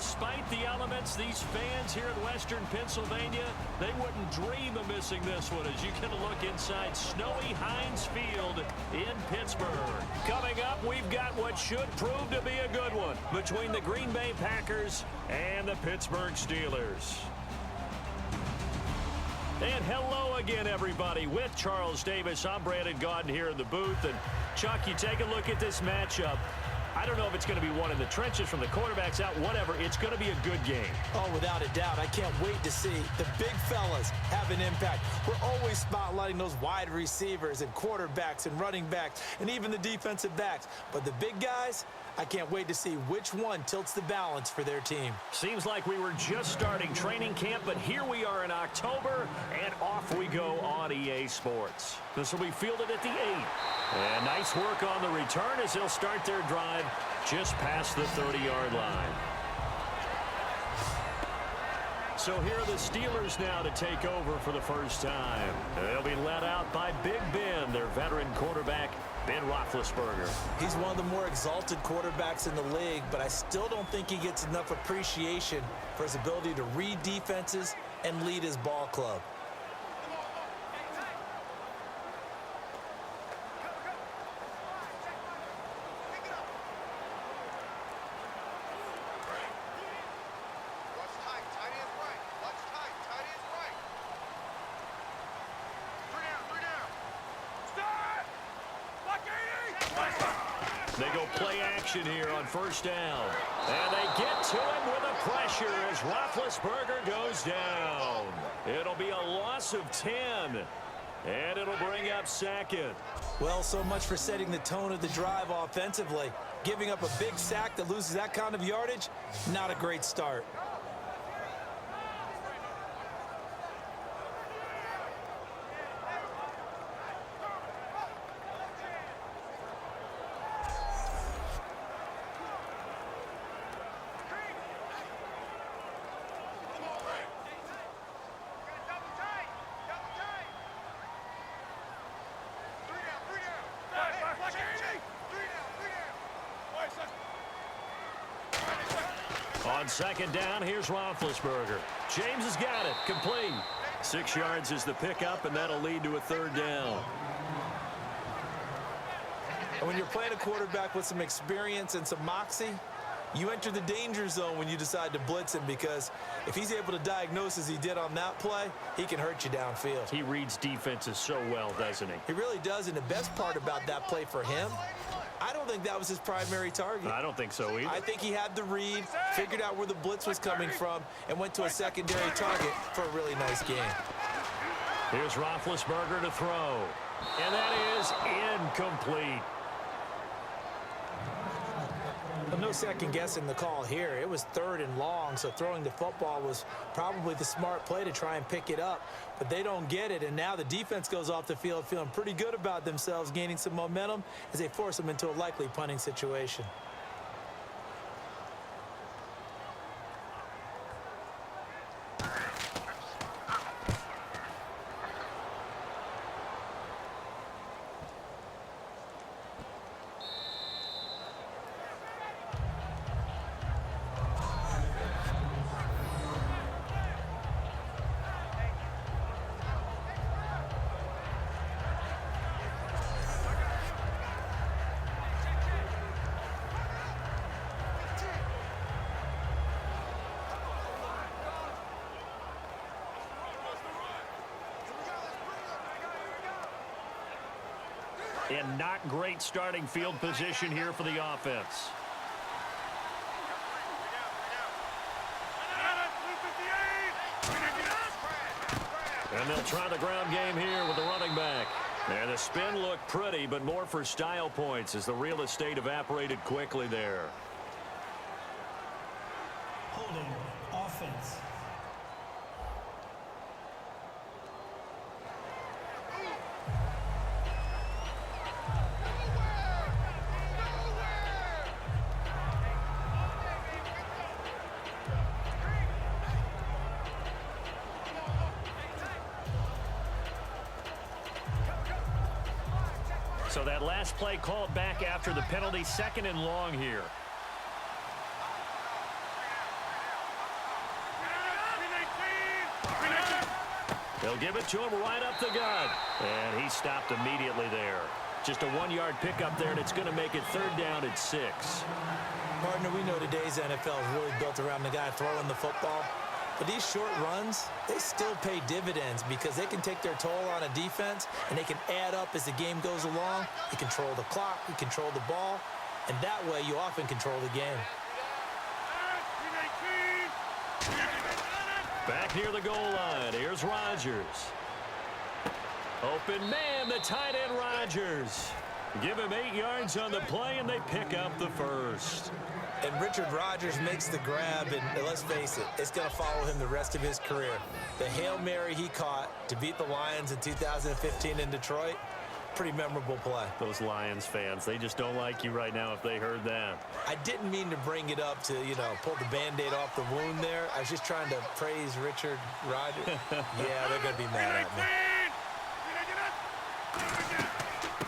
despite the elements, these fans here in western Pennsylvania, they wouldn't dream of missing this one as you can look inside snowy Heinz Field in Pittsburgh. Coming up, we've got what should prove to be a good one between the Green Bay Packers and the Pittsburgh Steelers. And hello again, everybody. With Charles Davis, I'm Brandon Gaudin here in the booth. And Chuck, you take a look at this matchup. I don't know if it's going to be one in the trenches from the quarterbacks out, whatever. It's going to be a good game. Oh, without a doubt. I can't wait to see the big fellas have an impact. We're always spotlighting those wide receivers and quarterbacks and running backs and even the defensive backs. But the big guys, I can't wait to see which one tilts the balance for their team. Seems like we were just starting training camp, but here we are in October, and off we go on EA Sports. This will be fielded at the 8. And nice work on the return as they'll start their drive just past the 30-yard line. So here are the Steelers now to take over for the first time. They'll be led out by Big Ben, their veteran quarterback, Ben Roethlisberger. He's one of the more exalted quarterbacks in the league, but I still don't think he gets enough appreciation for his ability to read defenses and lead his ball club. They go play action here on first down. And they get to him with the pressure as Roethlisberger goes down. It'll be a loss of 10. And it'll bring up second. Well, so much for setting the tone of the drive offensively. Giving up a big sack that loses that kind of yardage, not a great start. On second down, here's Roethlisberger. James has got it. Complete. 6 yards is the pickup, and that'll lead to a third down. And when you're playing a quarterback with some experience and some moxie, you enter the danger zone when you decide to blitz him, because if he's able to diagnose as he did on that play, he can hurt you downfield. He reads defenses so well, doesn't he? He really does, and the best part about that play for him, I don't think that was his primary target. I don't think so either. I think he had the read, figured out where the blitz was coming from, and went to a secondary target for a really nice game. Here's Roethlisberger to throw. And that is incomplete. Well, no second guessing the call here. It was 3rd and long, so throwing the football was probably the smart play to try and pick it up. But they don't get it, and now the defense goes off the field feeling pretty good about themselves, gaining some momentum as they force them into a likely punting situation. And not great starting field position here for the offense. And they'll try the ground game here with the running back. And the spin looked pretty, but more for style points as the real estate evaporated quickly there. Holding offense. So that last play called back after the penalty, 2nd and long here. They'll give it to him right up the gut. And he stopped immediately there. Just a 1-yard pickup there, and it's going to make it 3rd down and 6. Partner, we know today's NFL is really built around the guy throwing the football. But these short runs, they still pay dividends because they can take their toll on a defense, and they can add up as the game goes along. You control the clock, you control the ball, and that way you often control the game. Back near the goal line, here's Rodgers. Open man, the tight end Rodgers. Give him 8 yards on the play, and they pick up the first. And Richard Rodgers makes the grab, and let's face it, it's going to follow him the rest of his career. The Hail Mary he caught to beat the Lions in 2015 in Detroit, pretty memorable play. Those Lions fans, they just don't like you right now if they heard that. I didn't mean to bring it up to, pull the Band-Aid off the wound there. I was just trying to praise Richard Rodgers. Yeah, they're going to be mad at me.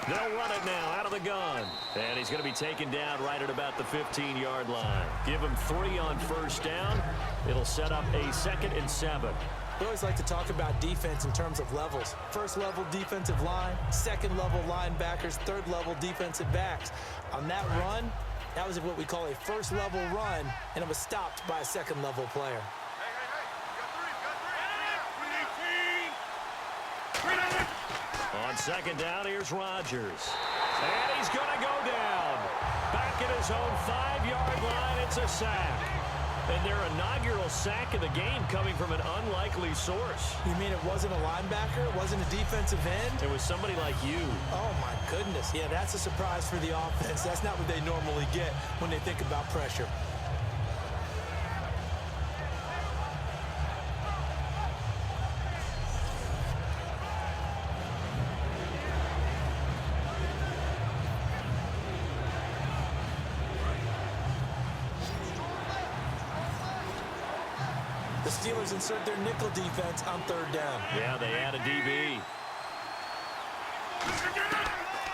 They'll run it now out of the gun. And he's going to be taken down right at about the 15-yard line. Give him 3 on 1st down. It'll set up a 2nd and 7. We always like to talk about defense in terms of levels. 1st level defensive line, 2nd level linebackers, 3rd level defensive backs. On that run, that was what we call a 1st level run, and it was stopped by a 2nd level player. On 2nd down, here's Rodgers. And he's going to go down. Back at his own 5-yard line, it's a sack. And their inaugural sack of the game coming from an unlikely source. You mean it wasn't a linebacker? It wasn't a defensive end? It was somebody like you. Oh, my goodness. Yeah, that's a surprise for the offense. That's not what they normally get when they think about pressure. The Steelers insert their nickel defense on 3rd down. Yeah, they add a DB.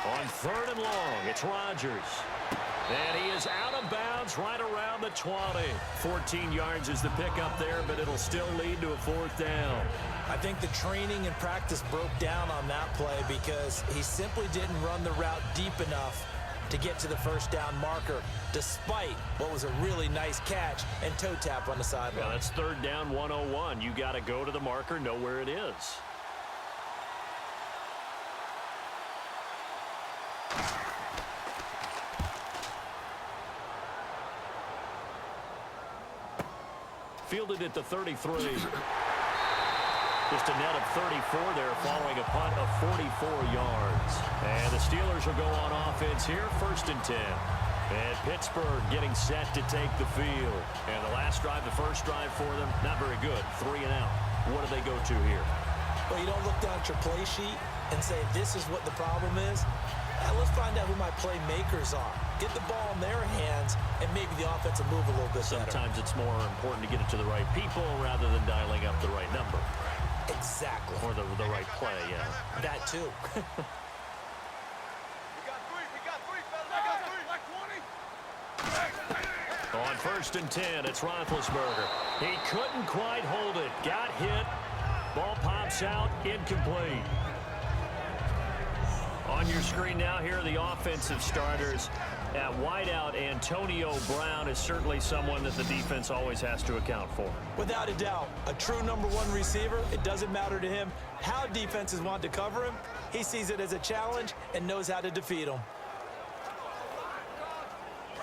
On 3rd and long, it's Rodgers. And he is out of bounds right around the 20. 14 yards is the pickup there, but it'll still lead to a 4th down. I think the training and practice broke down on that play because he simply didn't run the route deep enough to get to the 1st down marker, despite what was a really nice catch and toe tap on the sideline. Yeah, that's 3rd down 101. You got to go to the marker, know where it is. Fielded at the 33. Just a net of 34 there following a punt of 44 yards. And the Steelers will go on offense here, 1st and 10. And Pittsburgh getting set to take the field. And the last drive, the first drive for them, not very good. 3 and out. What do they go to here? Well, you don't look down at your play sheet and say, this is what the problem is. Let's find out who my playmakers are. Get the ball in their hands, and maybe the offense will move a little bit better. Sometimes it's more important to get it to the right people rather than dialing up the right number. Exactly. Or the right play, yeah. That too. On 1st and 10, it's Roethlisberger. He couldn't quite hold it. Got hit. Ball pops out. Incomplete. On your screen now, here are the offensive starters. At wideout, Antonio Brown is certainly someone that the defense always has to account for. Without a doubt, a true #1 receiver. It doesn't matter to him how defenses want to cover him. He sees it as a challenge and knows how to defeat them.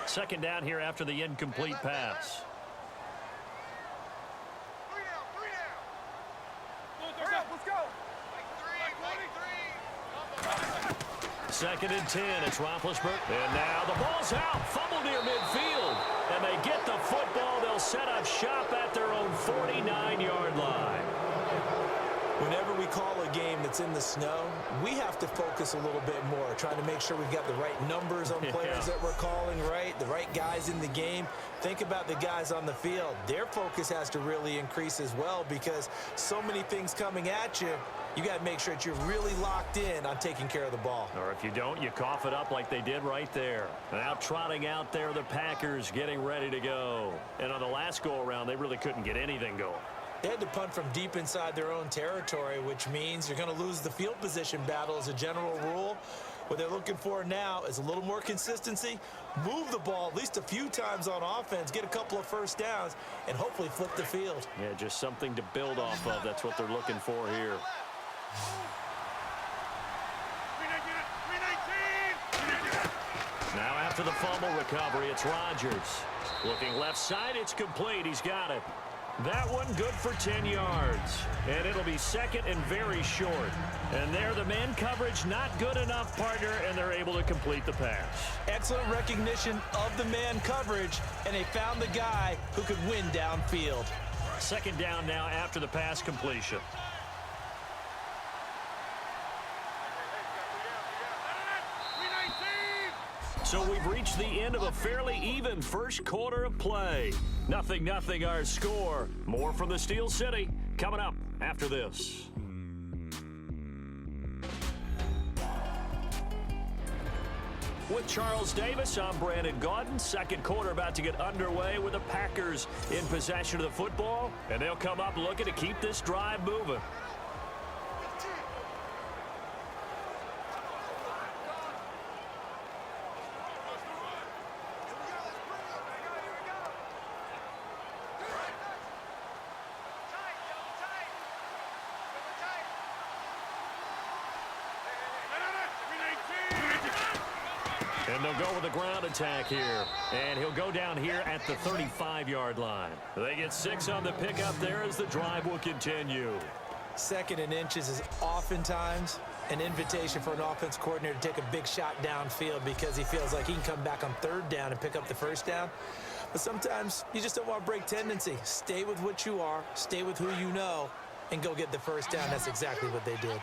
2nd down here after the incomplete pass. Second and 10, it's Roethlisberger. And now the ball's out, fumble near midfield. And they get the football. They'll set up shop at their own 49-yard line. Whenever we call a game that's in the snow, we have to focus a little bit more, trying to make sure we've got the right numbers on players that we're calling right, the right guys in the game. Think about the guys on the field. Their focus has to really increase as well because so many things coming at you. You got to make sure that you're really locked in on taking care of the ball. Or if you don't, you cough it up like they did right there. Now trotting out there, the Packers getting ready to go. And on the last go-around, they really couldn't get anything going. They had to punt from deep inside their own territory, which means you're going to lose the field position battle as a general rule. What they're looking for now is a little more consistency, move the ball at least a few times on offense, get a couple of first downs, and hopefully flip the field. Yeah, just something to build off of. That's what they're looking for here. Now after the fumble recovery, it's Rodgers. Looking left side, it's complete. He's got it. That one good for 10 yards. And it'll be second and very short. And there, the man coverage not good enough, partner, and they're able to complete the pass. Excellent recognition of the man coverage, and they found the guy who could win downfield. Second down now after the pass completion. So we've reached the end of a fairly even first quarter of play. 0-0 our score. More from the Steel City coming up after this. With Charles Davis, I'm Brandon Gaudin. Second quarter about to get underway with the Packers in possession of the football. And they'll come up looking to keep this drive moving. And they'll go with the ground attack here. And he'll go down here at the 35-yard line. They get 6 on the pickup there as the drive will continue. Second and inches is oftentimes an invitation for an offense coordinator to take a big shot downfield because he feels like he can come back on third down and pick up the first down. But sometimes you just don't want to break tendency. Stay with what you are, stay with who you know, and go get the first down. That's exactly what they did.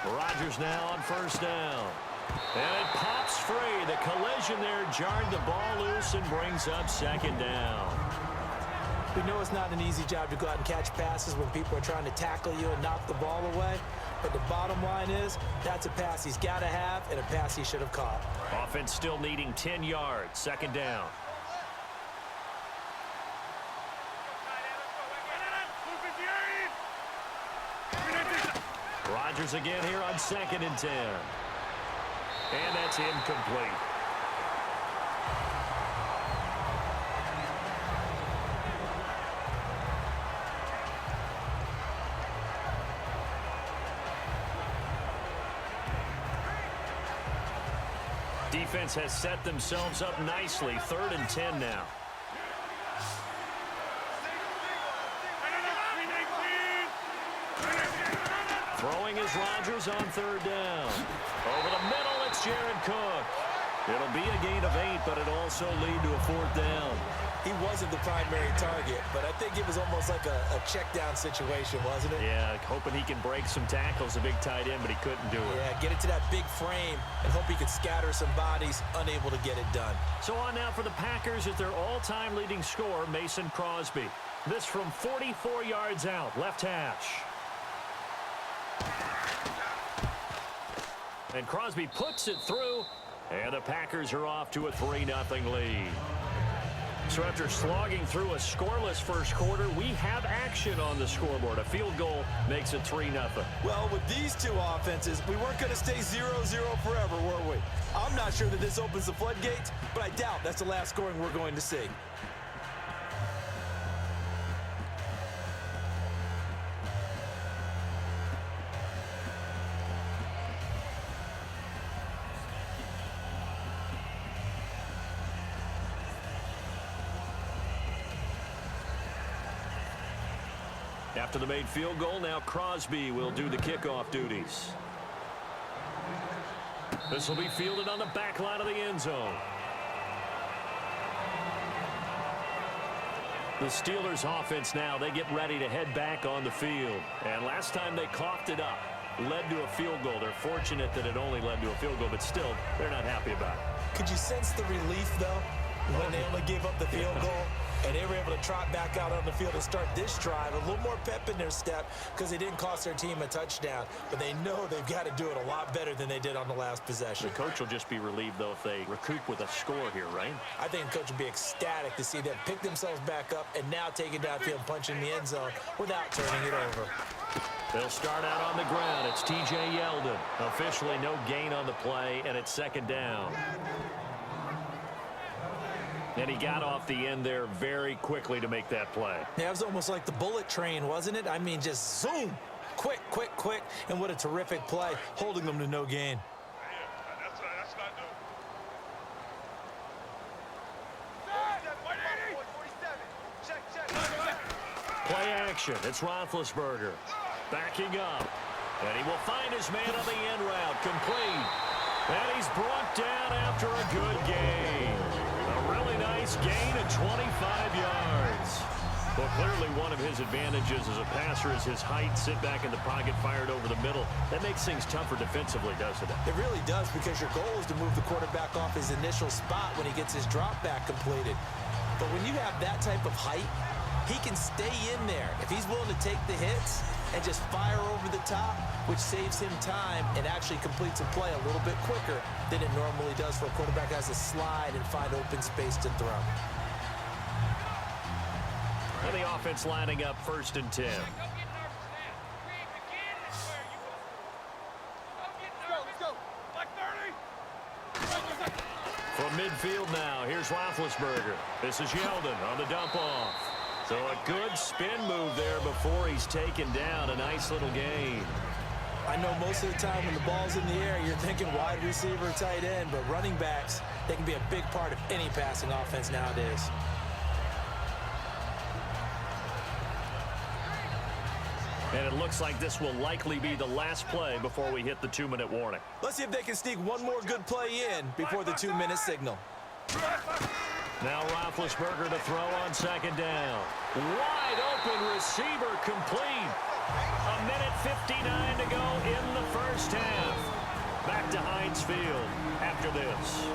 Rodgers now on first down. And it pops free. The collision there jarred the ball loose and brings up second down. We know it's not an easy job to go out and catch passes when people are trying to tackle you and knock the ball away. But the bottom line is, that's a pass he's got to have and a pass he should have caught. Offense still needing 10 yards. Second down. Rodgers again here on 2nd and 10. And that's incomplete. Defense has set themselves up nicely. 3rd and 10 now. Throwing is Rodgers on 3rd down. Over the middle, it's Jared Cook. It'll be a gain of 8, but it'll also lead to a 4th down. He wasn't the primary target, but I think it was almost like a check down situation, wasn't it? Yeah, hoping he can break some tackles, a big tight end, but he couldn't do it. Yeah, get it to that big frame and hope he could scatter some bodies, unable to get it done. So on now for the Packers is their all-time leading scorer, Mason Crosby. This from 44 yards out, left hash. And Crosby puts it through, and the Packers are off to a 3-0 lead. So after slogging through a scoreless first quarter, we have action on the scoreboard. A field goal makes it 3-0. Well, with these two offenses, we weren't going to stay 0-0 forever, were we? I'm not sure that this opens the floodgates, but I doubt that's the last scoring we're going to see. After the made field goal, now Crosby will do the kickoff duties. This will be fielded on the back line of the end zone. The Steelers offense now, they get ready to head back on the field. And last time they coughed it up, led to a field goal. They're fortunate that it only led to a field goal, but still, they're not happy about it. Could you sense the relief, though, when they only gave up the field goal? And they were able to trot back out on the field and start this drive. A little more pep in their step because they didn't cost their team a touchdown. But they know they've got to do it a lot better than they did on the last possession. The coach will just be relieved, though, if they recoup with a score here, right? I think the coach will be ecstatic to see them pick themselves back up and now take it downfield and punch in the end zone without turning it over. They'll start out on the ground. It's T.J. Yeldon. Officially no gain on the play, and it's second down. And he got off the end there very quickly to make that play. Yeah, it was almost like the bullet train, wasn't it? I mean, just zoom. Quick, quick, quick. And what a terrific play, holding them to no gain. Play action. It's Roethlisberger. Backing up. And he will find his man on the end route. Complete. And he's brought down after a good gain. A really nice gain of 25 yards. Well, clearly one of his advantages as a passer is his height. Sit back in the pocket, fired over the middle. That makes things tougher defensively, doesn't it? It really does, because your goal is to move the quarterback off his initial spot when he gets his drop back completed. But when you have that type of height, he can stay in there if he's willing to take the hits and just fire over the top, which saves him time and actually completes a play a little bit quicker than it normally does for a quarterback who has to slide and find open space to throw. And the offense lining up 1st and 10. From midfield now, here's Roethlisberger. This is Yeldon on the dump off. So a good spin move there before he's taken down. A nice little gain. I know most of the time when the ball's in the air, you're thinking wide receiver, tight end, but running backs, they can be a big part of any passing offense nowadays. And it looks like this will likely be the last play before we hit the 2-minute warning. Let's see if they can sneak one more good play in before the 2-minute signal. Now Roethlisberger to throw on second down. Wide open receiver complete. 1:59 to go in the first half. Back to Heinz Field after this.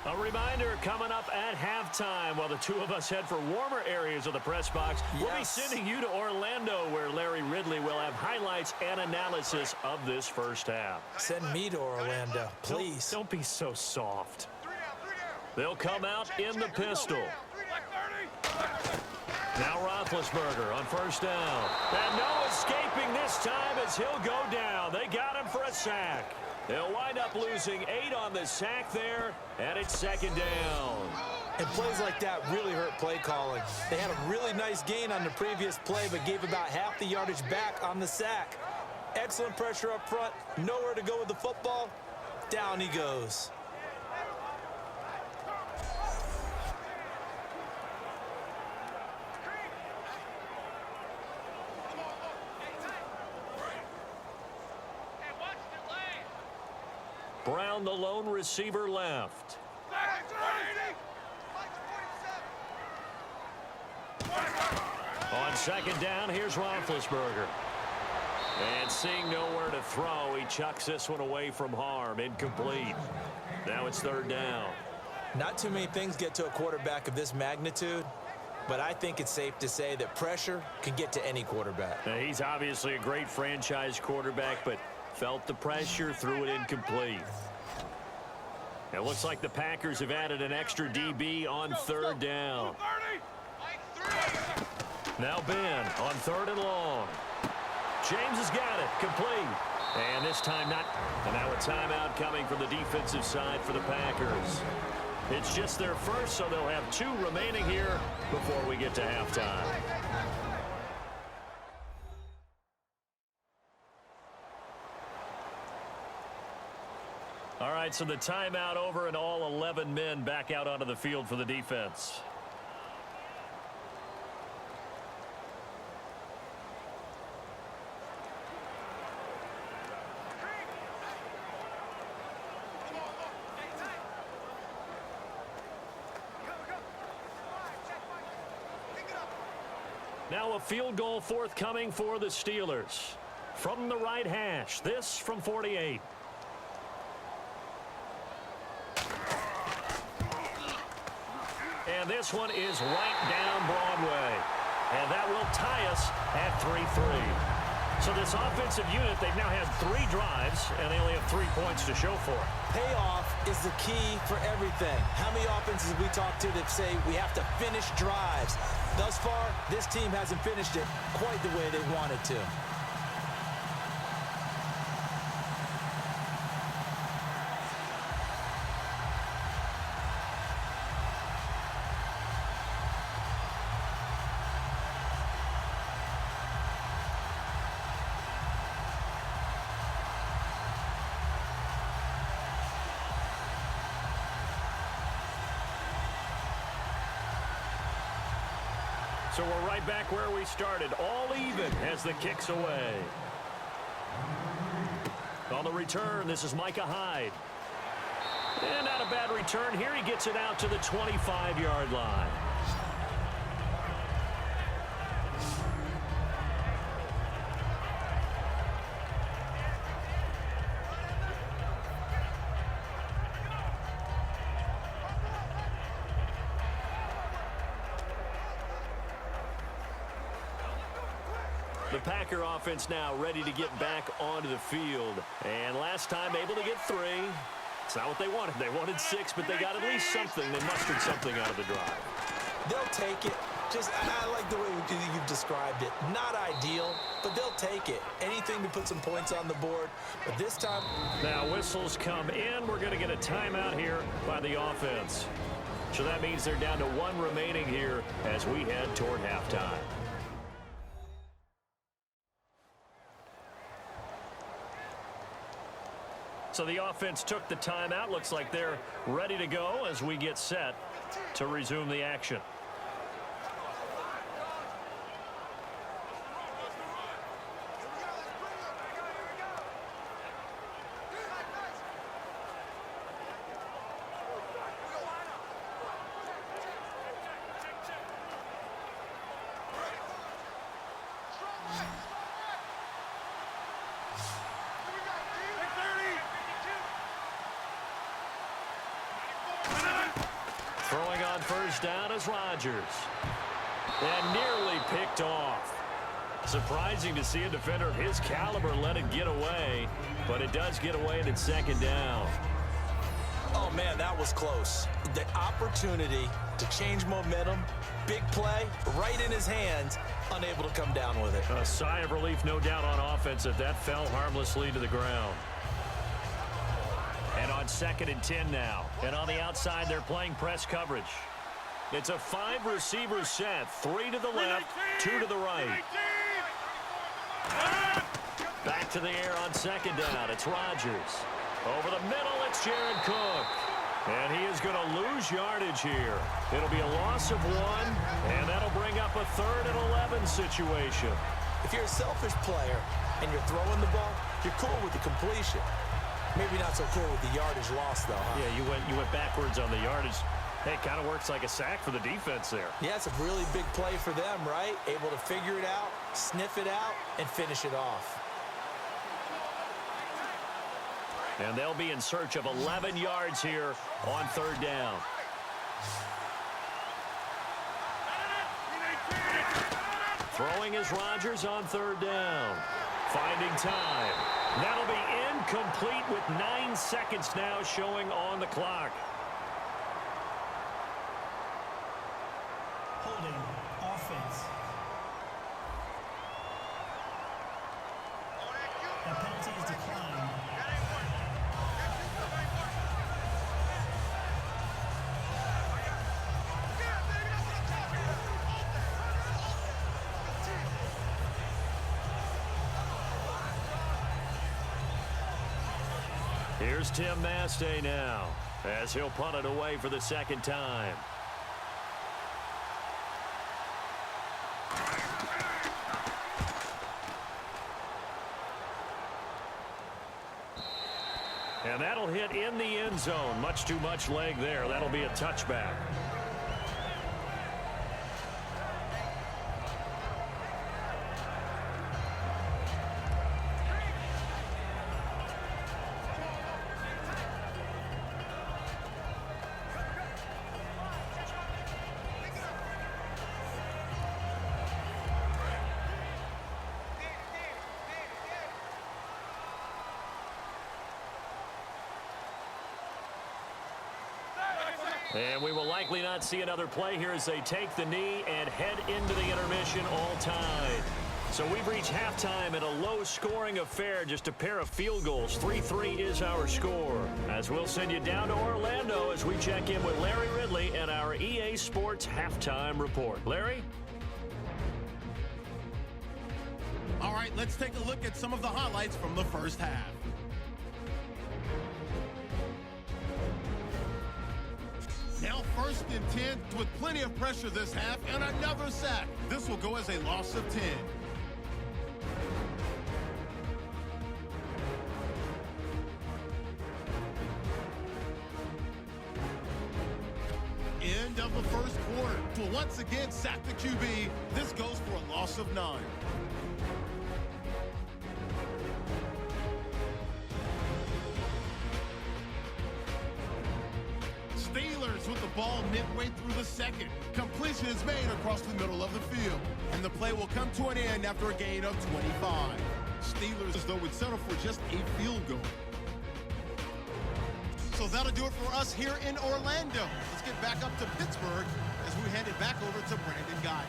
A reminder coming up at halftime while the two of us head for warmer areas of the press box. Yes. We'll be sending you to Orlando, where Larry Ridley will have highlights and analysis of this first half. Send me to Orlando, please. Don't be so soft. They'll come out in the pistol. Now Roethlisberger on first down. And no escaping this time as he'll go down. They got him for a sack. They'll wind up losing 8 on the sack there, and it's second down. And plays like that really hurt play calling. They had a really nice gain on the previous play, but gave about half the yardage back on the sack. Excellent pressure up front, nowhere to go with the football. Down he goes. Brown, the lone receiver, left. On second down, here's Roethlisberger. And seeing nowhere to throw, he chucks this one away from harm. Incomplete. Now it's third down. Not too many things get to a quarterback of this magnitude, but I think it's safe to say that pressure can get to any quarterback. Now, he's obviously a great franchise quarterback, but felt the pressure, threw it incomplete. It looks like the Packers have added an extra DB on third down. Now Ben on 3rd and long. James has got it, complete. And this time not. And now a timeout coming from the defensive side for the Packers. It's just their first, so they'll have 2 remaining here before we get to halftime. All right, so the timeout over and all 11 men back out onto the field for the defense. Now a field goal forthcoming for the Steelers. from the right hash. This from 48. And this one is right down Broadway. And that will tie us at 3-3. So this offensive unit, they've now had 3 drives, and they only have 3 points to show for it. Payoff is the key for everything. How many offenses we talk to that say we have to finish drives? Thus far, this team hasn't finished it quite the way they wanted to. So we're right back where we started, all even as the kick's away. On the return, this is Micah Hyde. And not a bad return here. He gets it out to the 25-yard line. The Packer offense now ready to get back onto the field. And last time able to get 3. It's not what they wanted. They wanted 6, but they got at least something. They mustered something out of the drive. They'll take it. I like the way you've described it. Not ideal, but they'll take it. Anything to put some points on the board. But this time... Now whistles come in. We're going to get a timeout here by the offense. So that means they're down to 1 remaining here as we head toward halftime. So the offense took the timeout. Looks like they're ready to go as we get set to resume the action. Throwing on first down is Rodgers. And nearly picked off. Surprising to see a defender of his caliber let it get away, but it does get away and it's second down. Oh, man, that was close. The opportunity to change momentum, big play, right in his hands, unable to come down with it. A sigh of relief, no doubt, on offense that fell harmlessly to the ground. And on 2nd and 10 now. And on the outside, they're playing press coverage. It's a 5-receiver set. 3 to the left, 2 to the right. Back to the air on 2nd down. It's Rodgers. Over the middle, it's Jared Cook. And he is going to lose yardage here. It'll be a loss of 1, and that'll bring up a 3rd and 11 situation. If you're a selfish player and you're throwing the ball, you're cool with the completion. Maybe not so cool with the yardage loss, though, huh? Yeah, you went backwards on the yardage. Hey, it kind of works like a sack for the defense there. Yeah, it's a really big play for them, right? Able to figure it out, sniff it out, and finish it off. And they'll be in search of 11 yards here on 3rd down. Throwing is Rodgers on 3rd down. Finding time. That'll be incomplete with 9 seconds now showing on the clock. Holding offense. The penalty is declined. Here's Tim Mastay now as he'll punt it away for the 2nd time. And that'll hit in the end zone. Much too much leg there. That'll be a touchback. And we will likely not see another play here as they take the knee and head into the intermission all tied. So we've reached halftime in a low-scoring affair, just a pair of field goals. 3-3 is our score. As we'll send you down to Orlando as we check in with Larry Ridley and our EA Sports Halftime Report. Larry? All right, let's take a look at some of the highlights from the first half. Now 1st and 10 with plenty of pressure this half and another sack. This will go as a loss of 10. End of the first quarter. Will once again sack the QB. This goes for a loss of 9. Steelers with the ball midway through the second. Completion is made across the middle of the field. And the play will come to an end after a gain of 25. Steelers, as though, would settle for just a field goal. So that'll do it for us here in Orlando. Let's get back up to Pittsburgh as we hand it back over to Brandon Guy.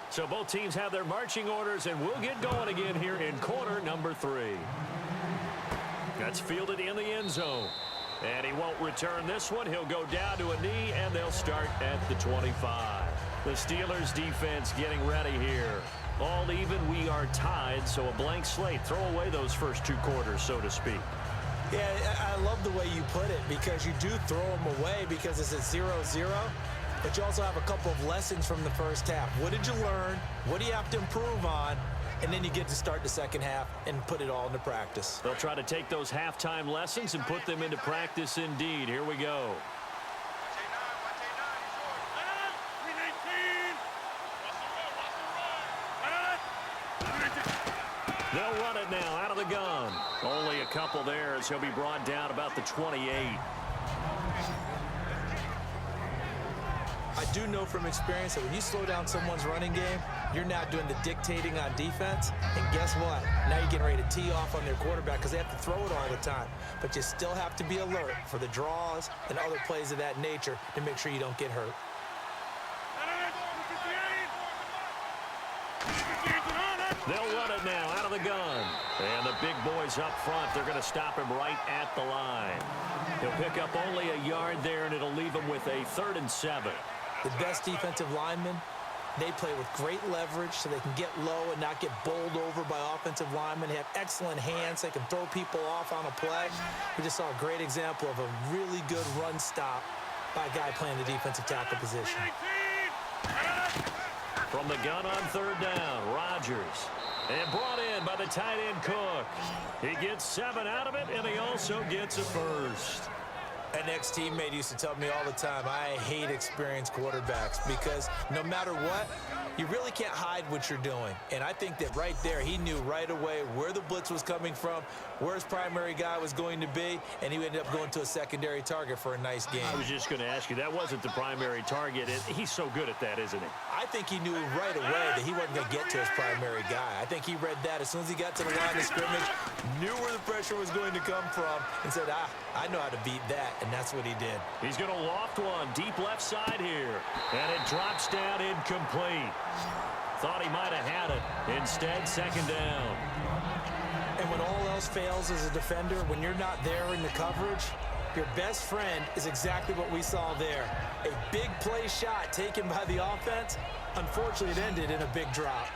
So both teams have their marching orders, and we'll get going again here in quarter number 3. That's fielded in the end zone. And he won't return this one. He'll go down to a knee, and they'll start at the 25. The Steelers defense getting ready here. All even, we are tied, so a blank slate. Throw away those first 2 quarters, so to speak. Yeah, I love the way you put it, because you do throw them away because it's a 0-0. But you also have a couple of lessons from the first half. What did you learn? What do you have to improve on? And then you get to start the second half and put it all into practice. They'll try to take those halftime lessons and put them into practice indeed. Here we go. They'll run it now out of the gun. Only a couple there as he'll be brought down about the 28. I do know from experience that when you slow down someone's running game, you're now doing the dictating on defense. And guess what? Now you're getting ready to tee off on their quarterback because they have to throw it all the time. But you still have to be alert for the draws and other plays of that nature to make sure you don't get hurt. They'll run it now out of the gun. And the big boys up front, they're going to stop him right at the line. He'll pick up only a yard there, and it'll leave him with a 3rd and 7. The best defensive linemen, they play with great leverage so they can get low and not get bowled over by offensive linemen. They have excellent hands. They can throw people off on a play. We just saw a great example of a really good run stop by a guy playing the defensive tackle position. From the gun on 3rd down, Rodgers. And brought in by the tight end Cook. He gets 7 out of it, and he also gets a first. An ex-teammate used to tell me all the time, I hate experienced quarterbacks because no matter what, you really can't hide what you're doing. And I think that right there, he knew right away where the blitz was coming from, where his primary guy was going to be, and he ended up going to a secondary target for a nice game. I was just going to ask you, that wasn't the primary target. He's so good at that, isn't he? I think he knew right away that he wasn't going to get to his primary guy. I think he read that as soon as he got to the line of scrimmage, knew where the pressure was going to come from, and said, I know how to beat that, and that's what he did. He's going to loft one deep left side here, and it drops down incomplete. Thought he might have had it. Instead, 2nd down. And when all else fails as a defender, when you're not there in the coverage, your best friend is exactly what we saw there. A big play shot taken by the offense. Unfortunately, it ended in a big drop.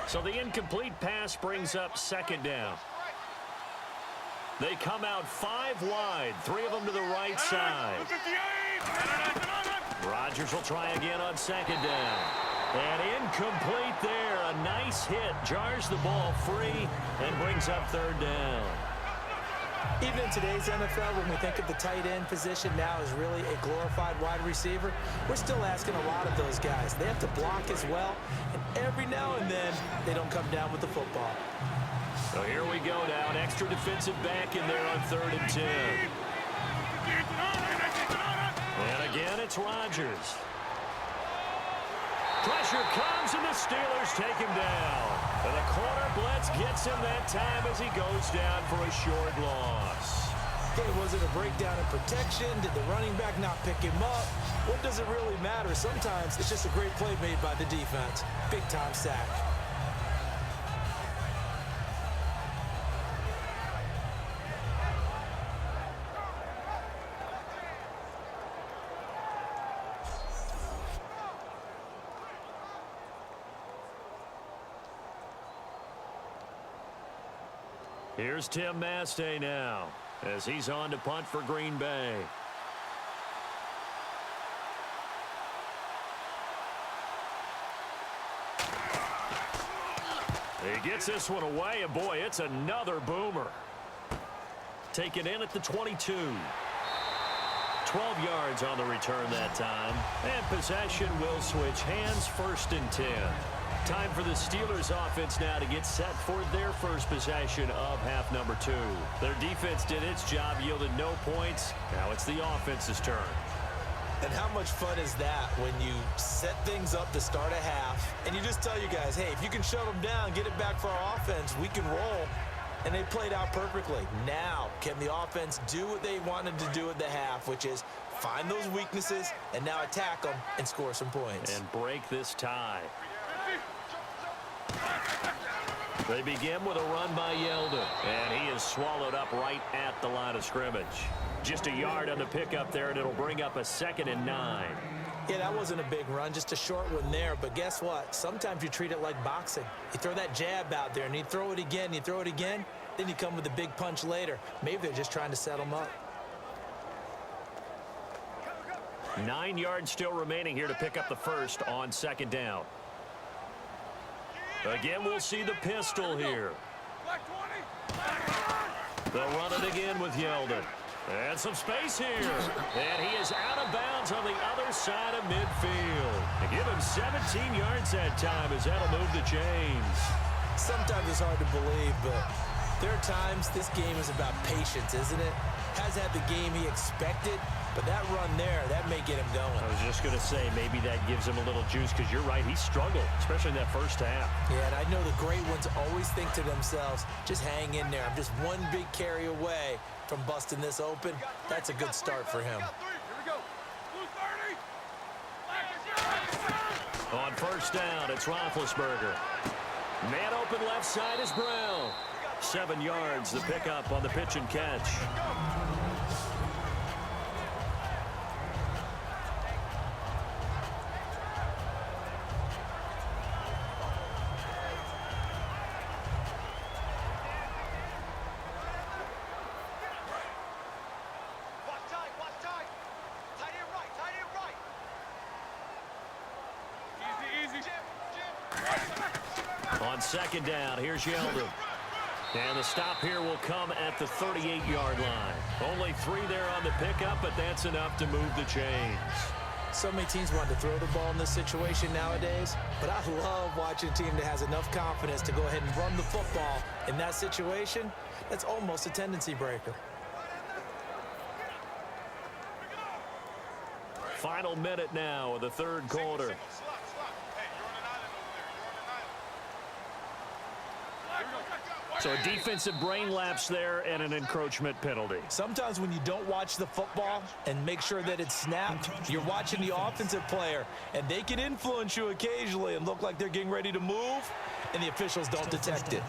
So the incomplete pass brings up 2nd down. They come out 5 wide, 3 of them to the right side. Rodgers will try again on 2nd down. And incomplete there. A nice hit. Jars the ball free and brings up 3rd down. Even in today's NFL, when we think of the tight end position now as really a glorified wide receiver, we're still asking a lot of those guys. They have to block as well, and every now and then they don't come down with the football. So here we go now. An extra defensive back in there on 3rd and 10. And again, it's Rodgers. Pressure comes, and the Steelers take him down. And the corner blitz gets him that time as he goes down for a short loss. Okay, was it a breakdown in protection? Did the running back not pick him up? What does it really matter? Sometimes it's just a great play made by the defense. Big-time sack. Here's Tim Mastay now as he's on to punt for Green Bay. He gets this one away, and boy, it's another boomer. Taken in at the 22. 12 yards on the return that time. And possession will switch hands, 1st and 10. Time for the Steelers offense now to get set for their first possession of half number 2. Their defense did its job, yielded no points. Now it's the offense's turn. And how much fun is that when you set things up to start a half and you just tell you guys, hey, if you can shut them down, get it back for our offense, we can roll. And they played out perfectly. Now, can the offense do what they wanted to do at the half, which is find those weaknesses and now attack them and score some points. And break this tie. They begin with a run by Yeldon, and he is swallowed up right at the line of scrimmage. Just a yard on the pickup there, and it'll bring up a 2nd and 9. Yeah, that wasn't a big run, just a short one there. But guess what? Sometimes you treat it like boxing. You throw that jab out there, and you throw it again, you throw it again, then you come with a big punch later. Maybe they're just trying to set them up. 9 yards still remaining here to pick up the first on 2nd down. Again, we'll see the pistol here. They'll run it again with Yeldon. And some space here. And he is out of bounds on the other side of midfield. They give him 17 yards that time as that'll move the chains. Sometimes it's hard to believe, but there are times this game is about patience, isn't it? Has had the game he expected, but that run there, that may get him going. I was just going to say, maybe that gives him a little juice, because you're right, he struggled, especially in that first half. Yeah, and I know the great ones always think to themselves, just hang in there. I'm just one big carry away from busting this open. That's a good start for him. On 1st down, it's Roethlisberger. Man open left side is Brown. 7 yards, the pickup on the pitch and catch. On 2nd down, here's Yeldon. And the stop here will come at the 38-yard line. Only 3 there on the pickup, but that's enough to move the chains. So many teams want to throw the ball in this situation nowadays, but I love watching a team that has enough confidence to go ahead and run the football in that situation. That's almost a tendency breaker. Final minute now of the 3rd quarter. So a defensive brain lapse there and an encroachment penalty. Sometimes when you don't watch the football and make sure that it's snapped, you're watching the offensive player, and they can influence you occasionally and look like they're getting ready to move, and the officials don't detect it.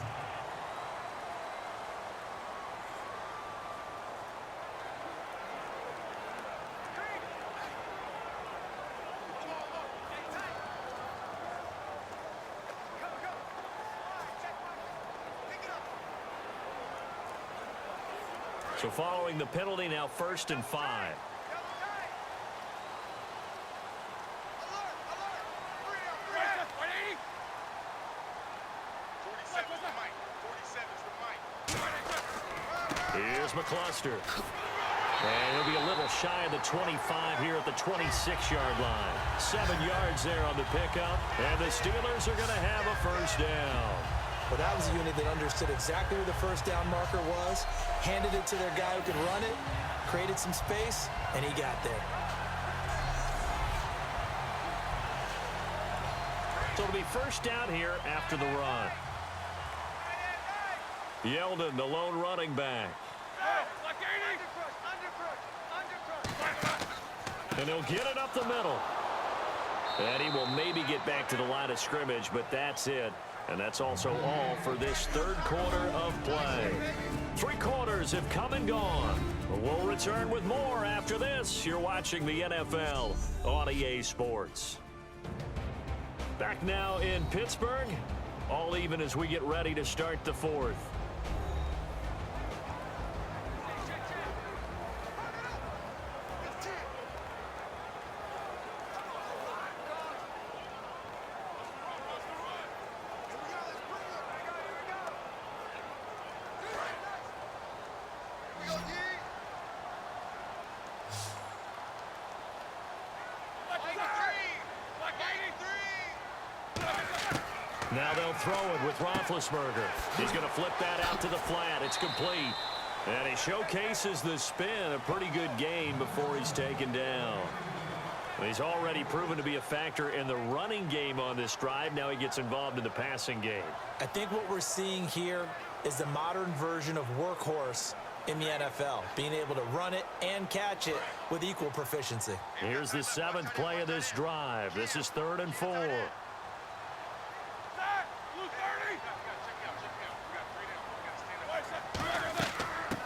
So following the penalty, now 1st and 5. Here's McCluster. And he'll be a little shy of the 25 here at the 26-yard line. 7 yards there on the pickup. And the Steelers are going to have a first down. Well, that was a unit that understood exactly where the first down marker was, handed it to their guy who could run it, created some space, and he got there. So it'll be first down here after the run. Yeldon, the lone running back. And he'll get it up the middle. And he will maybe get back to the line of scrimmage, but that's it. And that's also all for this third quarter of play. 3 quarters have come and gone. We'll return with more after this. You're watching the NFL on EA Sports. Back now in Pittsburgh. All even as we get ready to start the fourth. Now they'll throw it with Roethlisberger. He's going to flip that out to the flat. It's complete. And he showcases the spin. A pretty good game before he's taken down. He's already proven to be a factor in the running game on this drive. Now he gets involved in the passing game. I think what we're seeing here is the modern version of workhorse in the NFL, being able to run it and catch it with equal proficiency. Here's the 7th play of this drive. This is 3rd and 4.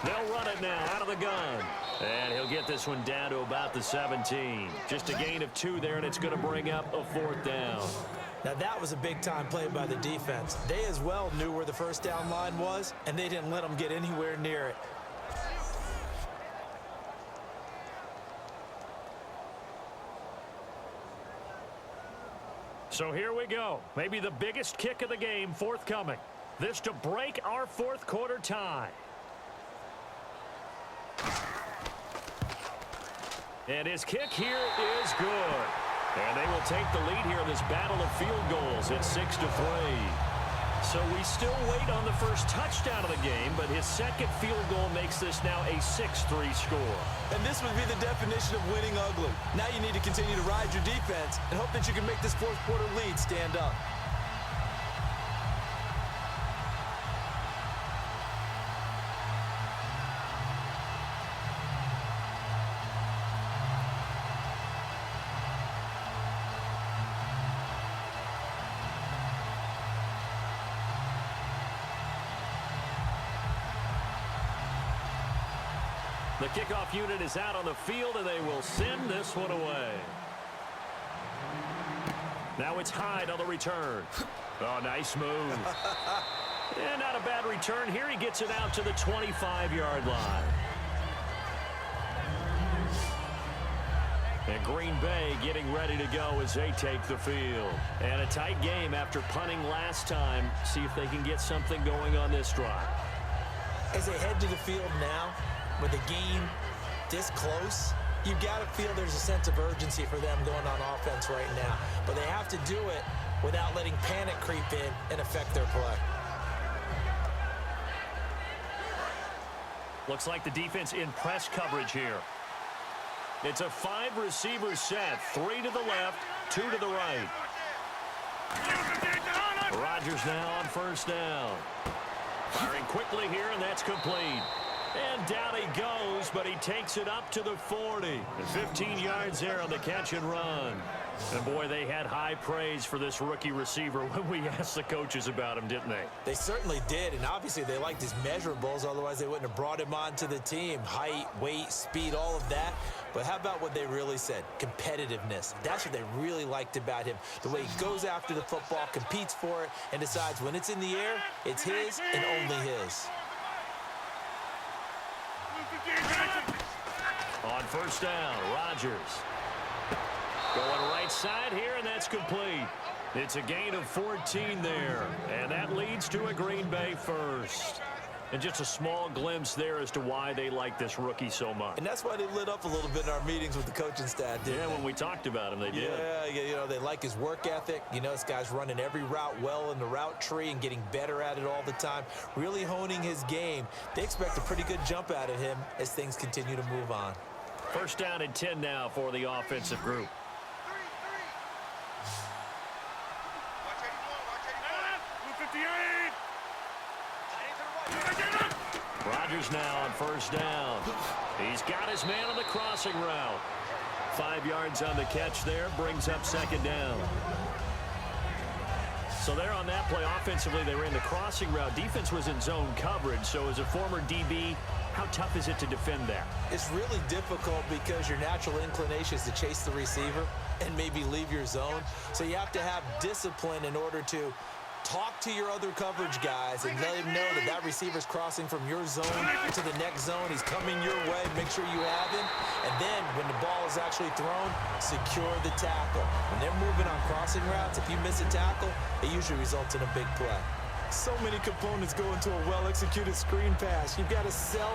They'll run it now out of the gun. And he'll get this one down to about the 17. Just a gain of 2 there, and it's going to bring up a 4th down. Now that was a big-time play by the defense. They as well knew where the first down line was, and they didn't let them get anywhere near it. So here we go. Maybe the biggest kick of the game forthcoming. This to break our 4th quarter tie. And his kick here is good. And they will take the lead here in this battle of field goals at 6-3. So we still wait on the first touchdown of the game, but his 2nd field goal makes this now a 6-3 score. And this would be the definition of winning ugly. Now you need to continue to ride your defense and hope that you can make this 4th quarter lead stand up. The kickoff unit is out on the field, and they will send this one away. Now it's Hyde on the return. Oh, nice move. And not a bad return here. He gets it out to the 25-yard line. And Green Bay getting ready to go as they take the field. And a tight game after punting last time. See if they can get something going on this drive. As they head to the field now, with the game this close, you've got to feel there's a sense of urgency for them going on offense right now. But they have to do it without letting panic creep in and affect their play. Looks like the defense in press coverage here. It's a 5-receiver set. 3 to the left, 2 to the right. Rodgers now on first down. Firing quickly here, and that's complete. And down he goes, but he takes it up to the 40. And 15 yards there on the catch and run. And boy, they had high praise for this rookie receiver when we asked the coaches about him, didn't they? They certainly did, and obviously they liked his measurables, otherwise they wouldn't have brought him onto the team. Height, weight, speed, all of that. But how about what they really said? Competitiveness. That's what they really liked about him. The way he goes after the football, competes for it, and decides when it's in the air, it's his and only his. On first down, Rodgers. Going right side here, and that's complete. It's a gain of 14 there, and that leads to a Green Bay first. And just a small glimpse there as to why they like this rookie so much. And that's why they lit up a little bit in our meetings with the coaching staff, didn't they? When we talked about him, they did. Yeah, they like his work ethic. This guy's running every route well in the route tree and getting better at it all the time, really honing his game. They expect a pretty good jump out of him as things continue to move on. First down and 10 now for the offensive group. Rodgers now on first down. He's got his man on the crossing route. 5 yards on the catch there, brings up second down. So there on that play, offensively, they ran the crossing route. Defense was in zone coverage, so as a former DB, how tough is it to defend that? It's really difficult because your natural inclination is to chase the receiver and maybe leave your zone. So you have to have discipline in order to talk to your other coverage guys and let him know that that receiver's crossing from your zone to the next zone. He's coming your way. Make sure you have him. And then when the ball is actually thrown, secure the tackle. When they're moving on crossing routes, if you miss a tackle, it usually results in a big play. So many components go into a well-executed screen pass. You've got to sell.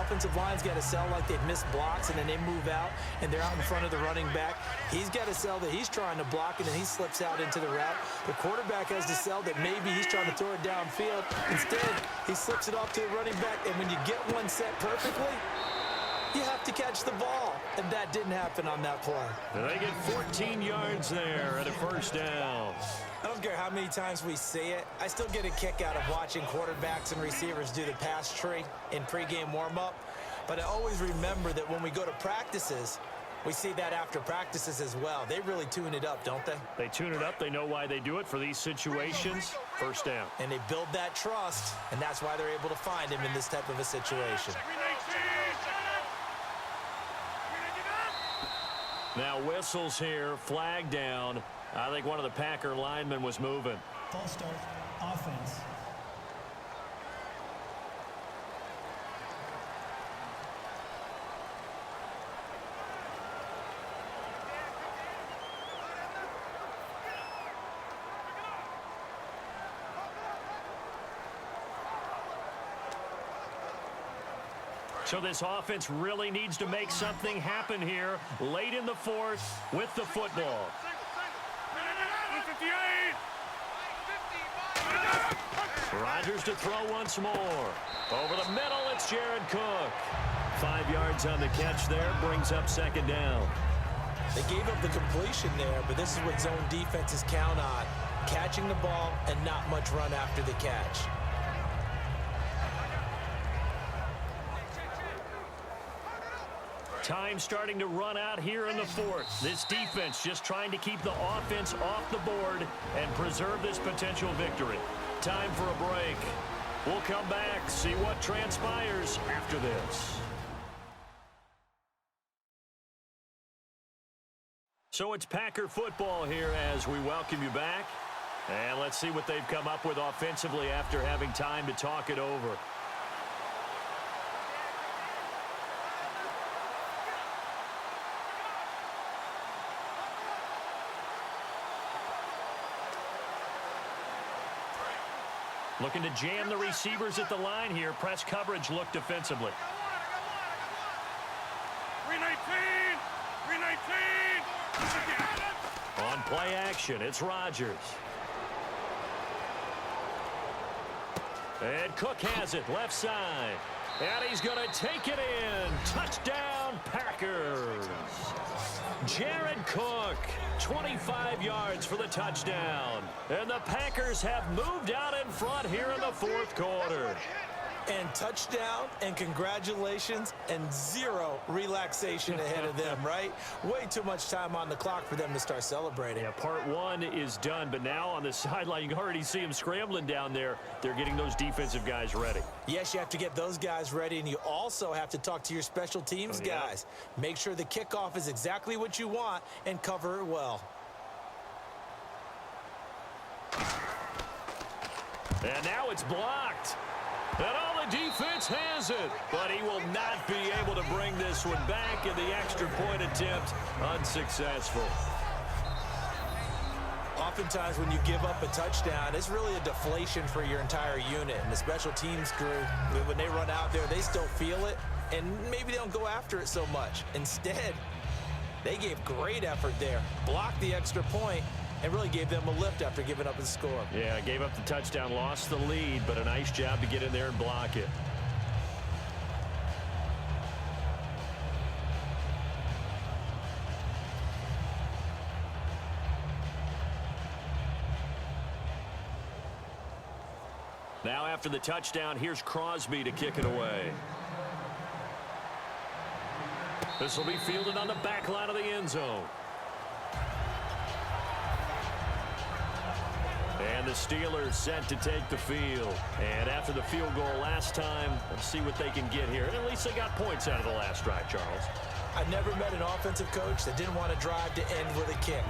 Offensive line's got to sell like they've missed blocks, and then they move out, and they're out in front of the running back. He's got to sell that he's trying to block, and then he slips out into the route. The quarterback has to sell that maybe he's trying to throw it downfield. Instead, he slips it off to the running back, and when you get one set perfectly, you have to catch the ball, and that didn't happen on that play. And they get 14 yards there at a first down. I don't care how many times we see it. I still get a kick out of watching quarterbacks and receivers do the pass tree in pregame warm-up. But I always remember that when we go to practices, we see that after practices as well. They really tune it up, don't they? They tune it up. They know why they do it for these situations. First down. And they build that trust, and that's why they're able to find him in this type of a situation. Now whistles here, flag down. I think one of the Packer linemen was moving. False start, offense. So this offense really needs to make something happen here late in the fourth with the football. Rodgers to throw once more. Over the middle, it's Jared Cook. 5 yards on the catch there, brings up second down. They gave up the completion there, but this is what zone defenses count on. Catching the ball and not much run after the catch. Time starting to run out here in the fourth. This defense just trying to keep the offense off the board and preserve this potential victory. Time for a break. We'll come back, see what transpires after this. So it's Packer football here as we welcome you back. And let's see what they've come up with offensively after having time to talk it over. Looking to jam the receivers at the line here. Press coverage look defensively. 319! On play action, it's Rodgers. And Cook has it, left side. And he's going to take it in. Touchdown, Packers. Jared Cook, 25 yards for the touchdown. And the Packers have moved out in front here in the fourth quarter. And touchdown, and congratulations, and zero relaxation ahead of them, right? Way too much time on the clock for them to start celebrating. Yeah, part one is done, but now on the sideline, you can already see them scrambling down there. They're getting those defensive guys ready. Yes, you have to get those guys ready, and you also have to talk to your special teams guys. Make sure the kickoff is exactly what you want and cover it well. And now it's blocked. And all the defense has it, but he will not be able to bring this one back, and the extra point attempt unsuccessful. Oftentimes when you give up a touchdown, it's really a deflation for your entire unit. And the special teams crew, when they run out there, they still feel it, and maybe they don't go after it so much. Instead, they gave great effort there, blocked the extra point, and really gave them a lift after giving up the score. Yeah, gave up the touchdown, lost the lead, but a nice job to get in there and block it. Now after the touchdown, here's Crosby to kick it away. This will be fielded on the back line of the end zone. And the Steelers set to take the field. And after the field goal last time, let's see what they can get here. And at least they got points out of the last drive, Charles. I've never met an offensive coach that didn't want to drive to end with a kick.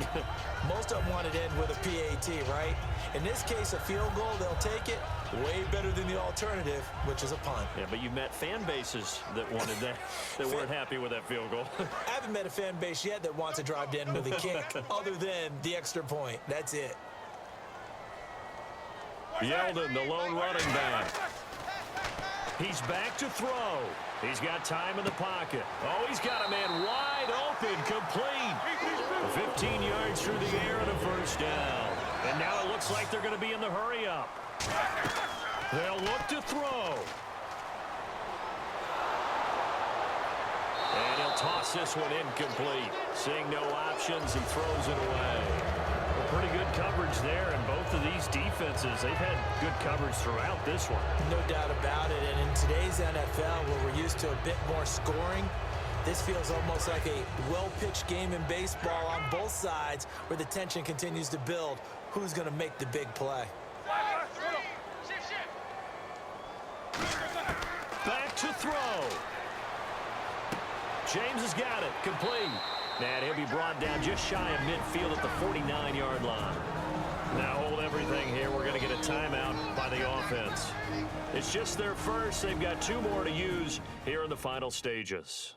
Most of them wanted to end with a PAT, right? In this case, a field goal, they'll take it. Way better than the alternative, which is a punt. Yeah, but you met fan bases that wanted that, that weren't happy with that field goal. I haven't met a fan base yet that wants to drive to end with a kick, other than the extra point. That's it. Yeldon, the lone running back. He's back to throw. He's got time in the pocket. Oh, he's got a man wide open, complete. 15 yards through the air and a first down. And now it looks like they're going to be in the hurry-up. They'll look to throw. And he'll toss this one incomplete. Seeing no options, he throws it away. Well, pretty good coverage there, and both of these defenses, they've had good coverage throughout this one. No doubt about it, and in today's NFL, where we're used to a bit more scoring, this feels almost like a well-pitched game in baseball on both sides, where the tension continues to build. Who's going to make the big play? Back to throw. James has got it. Complete. And he'll be brought down just shy of midfield at the 49-yard line. Now hold everything here. We're going to get a timeout by the offense. It's just their first. They've got two more to use here in the final stages.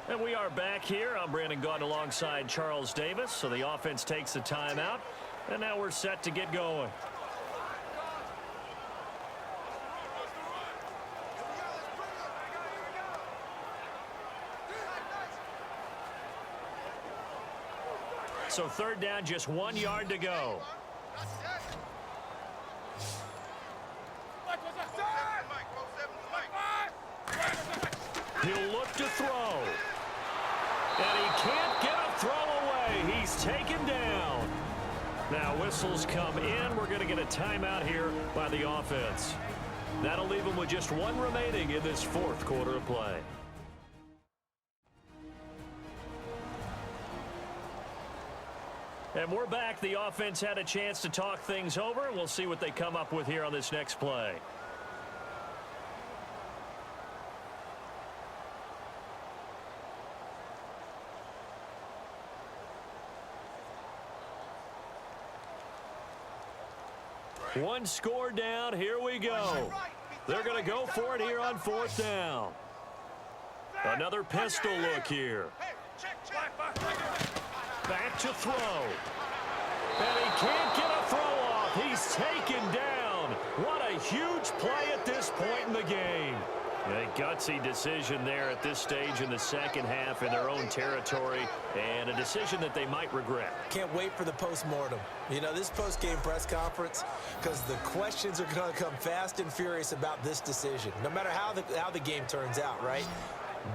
And we are back here. I'm Brandon Gaudin alongside Charles Davis. So the offense takes the timeout. And now we're set to get going. So third down, just 1 yard to go. He'll look to throw. And he can't get a throw away. He's taken down. Now whistles come in. We're going to get a timeout here by the offense. That'll leave them with just one remaining in this fourth quarter of play. And we're back. The offense had a chance to talk things over. We'll see what they come up with here on this next play. One score down. Here we go. They're going to go for it here on fourth down. Another pistol look here. Back to throw. And he can't get a throw off. He's taken down. What a huge play at this point in the game. A gutsy decision there at this stage in the second half in their own territory, and a decision that they might regret. Can't wait for the post-mortem. You know, this post-game press conference, because the questions are going to come fast and furious about this decision, no matter how the game turns out, right?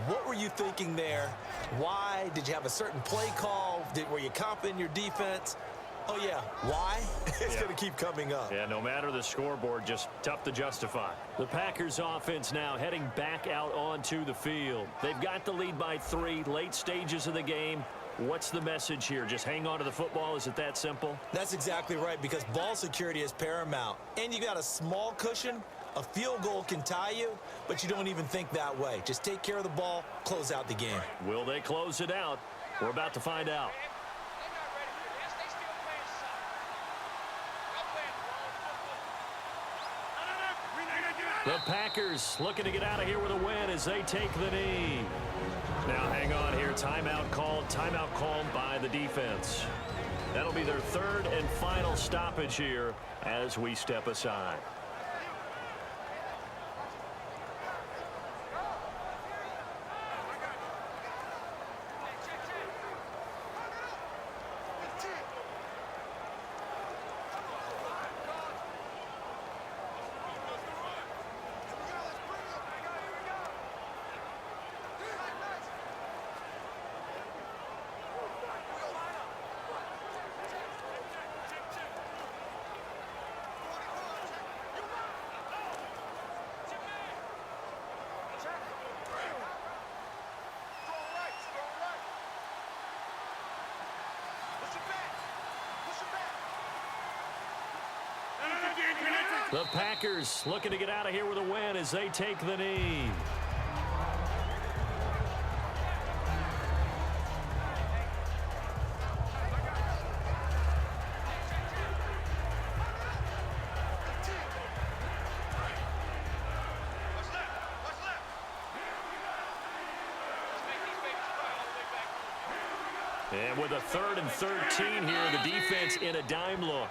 What were you thinking there? Why? Did you have a certain play call? Were you confident in your defense? Oh, yeah. Why? It's going to keep coming up. Yeah, no matter the scoreboard, just tough to justify. The Packers offense now heading back out onto the field. They've got the lead by 3, late stages of the game. What's the message here? Just hang on to the football? Is it that simple? That's exactly right, because ball security is paramount. And you got a small cushion. A field goal can tie you, but you don't even think that way. Just take care of the ball, close out the game. Will they close it out? We're about to find out. The Packers looking to get out of here with a win as they take the knee. Now hang on here. Timeout called by the defense. That'll be their third and final stoppage here as we step aside. The Packers looking to get out of here with a win as they take the knee. And with a 3rd and 13 here, the defense in a dime look.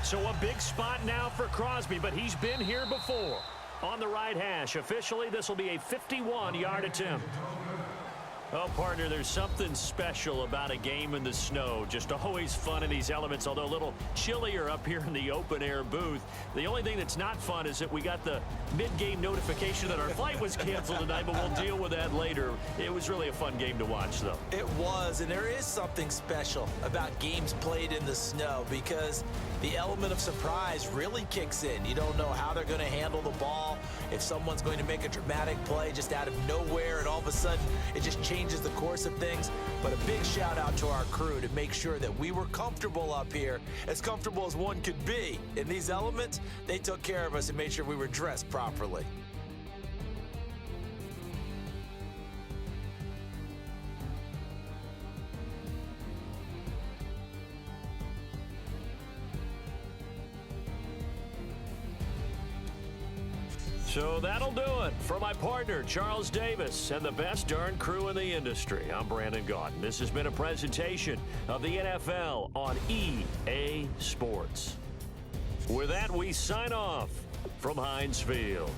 So a big spot now for Crosby, but he's been here before. On the right hash, officially this will be a 51-yard attempt. Oh, partner, there's something special about a game in the snow. Just always fun in these elements, although a little chillier up here in the open-air booth. The only thing that's not fun is that we got the mid-game notification that our flight was canceled tonight, but we'll deal with that later. It was really a fun game to watch, though. It was, and there is something special about games played in the snow because the element of surprise really kicks in. You don't know how they're going to handle the ball, if someone's going to make a dramatic play just out of nowhere, and all of a sudden it just changes the course of things. But a big shout out to our crew to make sure that we were comfortable up here, as comfortable as one could be. In these elements, they took care of us and made sure we were dressed properly. So that'll do it for my partner, Charles Davis, and the best darn crew in the industry. I'm Brandon Gaudin. This has been a presentation of the NFL on EA Sports. With that, we sign off from Heinz Field.